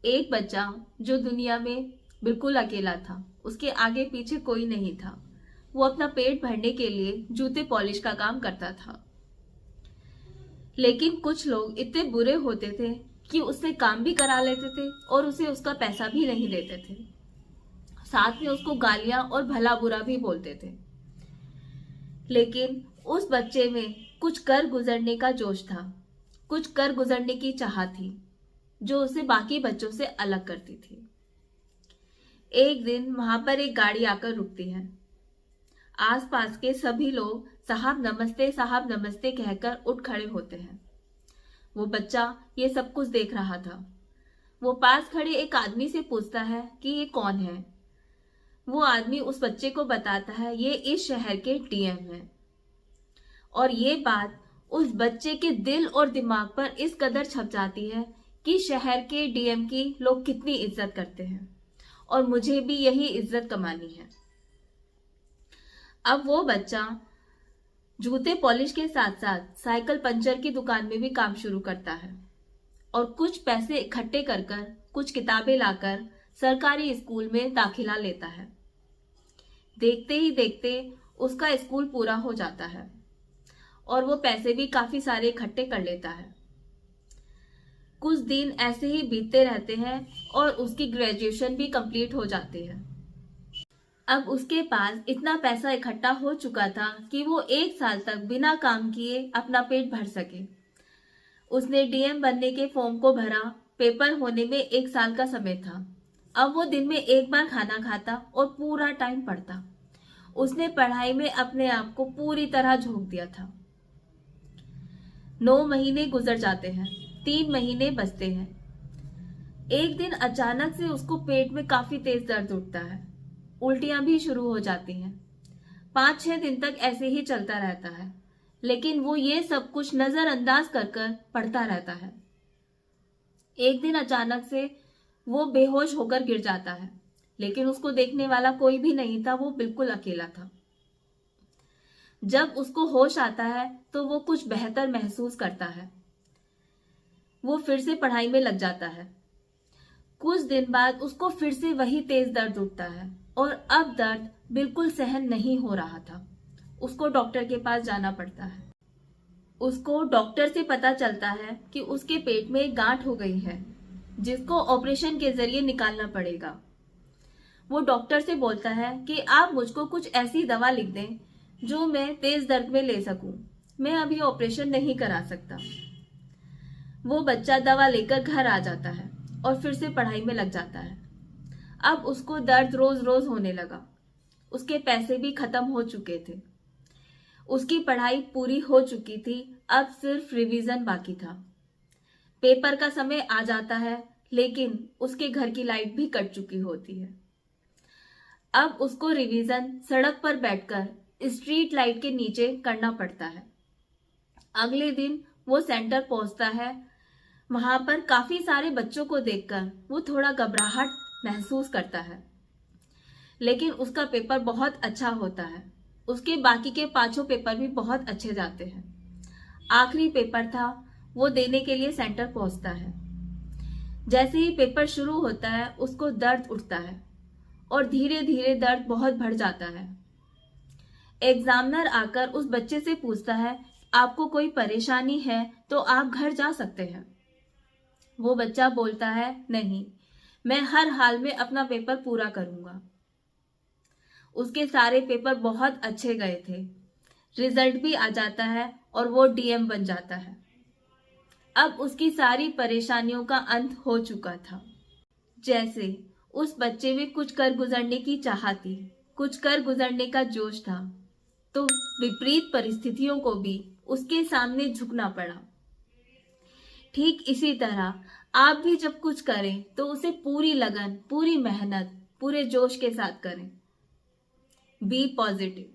एक बच्चा जो दुनिया में बिल्कुल अकेला था, उसके आगे पीछे कोई नहीं था। वो अपना पेट भरने के लिए जूते पॉलिश का काम करता था। लेकिन कुछ लोग इतने बुरे होते थे कि उससे काम भी करा लेते थे और उसे उसका पैसा भी नहीं देते थे। साथ में उसको गालियां और भला बुरा भी बोलते थे। लेकिन उस बच्चे में कुछ कर गुजरने का जोश था, कुछ कर गुजरने की चाह थी, जो उसे बाकी बच्चों से अलग करती थी। एक दिन वहां पर एक गाड़ी आकर रुकती है। आसपास के सभी लोग साहब नमस्ते कहकर उठ खड़े होते हैं। वो बच्चा ये सब कुछ देख रहा था। वो पास खड़े एक आदमी से पूछता है कि ये कौन है। वो आदमी उस बच्चे को बताता है ये इस शहर के डीएम हैं। और ये बात उस बच्चे के दिल और दिमाग पर इस कदर छप जाती है कि शहर के डीएम की लोग कितनी इज्जत करते हैं और मुझे भी यही इज्जत कमानी है। अब वो बच्चा जूते पॉलिश के साथ साथ साइकिल पंचर की दुकान में भी काम शुरू करता है और कुछ पैसे इकट्ठे कर कर कुछ किताबें लाकर सरकारी स्कूल में दाखिला लेता है। देखते ही देखते उसका स्कूल पूरा हो जाता है और वो पैसे भी काफी सारे इकट्ठे कर लेता है। कुछ दिन ऐसे ही बीतते रहते हैं और उसकी ग्रेजुएशन भी कंप्लीट हो जाती है। अब उसके पास इतना पैसा इकट्ठा हो चुका था कि वो 1 साल तक बिना काम किए अपना पेट भर सके। उसने डीएम बनने के फॉर्म को भरा। पेपर होने में 1 साल का समय था। अब वो दिन में एक बार खाना खाता और पूरा टाइम पढ़ता। उसने पढ़ाई में अपने आप को पूरी तरह झोंक दिया था। 9 महीने गुजर जाते हैं, 3 महीने बचते हैं। एक दिन अचानक से उसको पेट में काफी तेज दर्द उठता है। उल्टियां भी शुरू हो जाती हैं। 5-6 दिन तक ऐसे ही चलता रहता है, लेकिन वो ये सब कुछ नजरअंदाज कर कर पढ़ता रहता है। एक दिन अचानक से वो बेहोश होकर गिर जाता है, लेकिन उसको देखने वाला कोई भी नहीं था। वो बिल्कुल अकेला था। जब उसको होश आता है तो वो कुछ बेहतर महसूस करता है। वो फिर से पढ़ाई में लग जाता है। कुछ दिन बाद उसको फिर से वही तेज दर्द उठता है और अब दर्द बिल्कुल सहन नहीं हो रहा था। उसको डॉक्टर के पास जाना पड़ता है। उसको डॉक्टर से पता चलता है कि उसके पेट में एक गांठ हो गई है, जिसको ऑपरेशन के जरिए निकालना पड़ेगा। वो डॉक्टर से बोलता है कि आप मुझको कुछ ऐसी दवा लिख दें जो मैं तेज दर्द में ले सकूं। मैं अभी ऑपरेशन नहीं करा सकता। वो बच्चा दवा लेकर घर आ जाता है और फिर से पढ़ाई में लग जाता है। अब उसको दर्द रोज रोज होने लगा। उसके पैसे भी खत्म हो चुके थे। उसकी पढ़ाई पूरी हो चुकी थी। अब सिर्फ रिवीजन बाकी था। पेपर का समय आ जाता है, लेकिन उसके घर की लाइट भी कट चुकी होती है। अब उसको रिवीजन सड़क पर बैठकर स्ट्रीट लाइट के नीचे करना पड़ता है। अगले दिन वो सेंटर पहुंचता है। वहां पर काफी सारे बच्चों को देखकर वो थोड़ा घबराहट महसूस करता है, लेकिन उसका पेपर बहुत अच्छा होता है। उसके बाकी के 5 पेपर भी बहुत अच्छे जाते हैं। आखिरी पेपर था, वो देने के लिए सेंटर पहुंचता है। जैसे ही पेपर शुरू होता है उसको दर्द उठता है और धीरे धीरे दर्द बहुत बढ़ जाता है। एग्जामिनर आकर उस बच्चे से पूछता है, आपको कोई परेशानी है तो आप घर जा सकते हैं। वो बच्चा बोलता है, नहीं, मैं हर हाल में अपना पेपर पूरा करूंगा। उसके सारे पेपर बहुत अच्छे गए थे। रिजल्ट भी आ जाता है और वो डीएम बन जाता है। अब उसकी सारी परेशानियों का अंत हो चुका था। जैसे उस बच्चे में कुछ कर गुजरने की चाह थी, कुछ कर गुजरने का जोश था, तो विपरीत परिस्थितियों को भी उसके सामने झुकना पड़ा। ठीक इसी तरह आप भी जब कुछ करें तो उसे पूरी लगन, पूरी मेहनत, पूरे जोश के साथ करें। Be positive.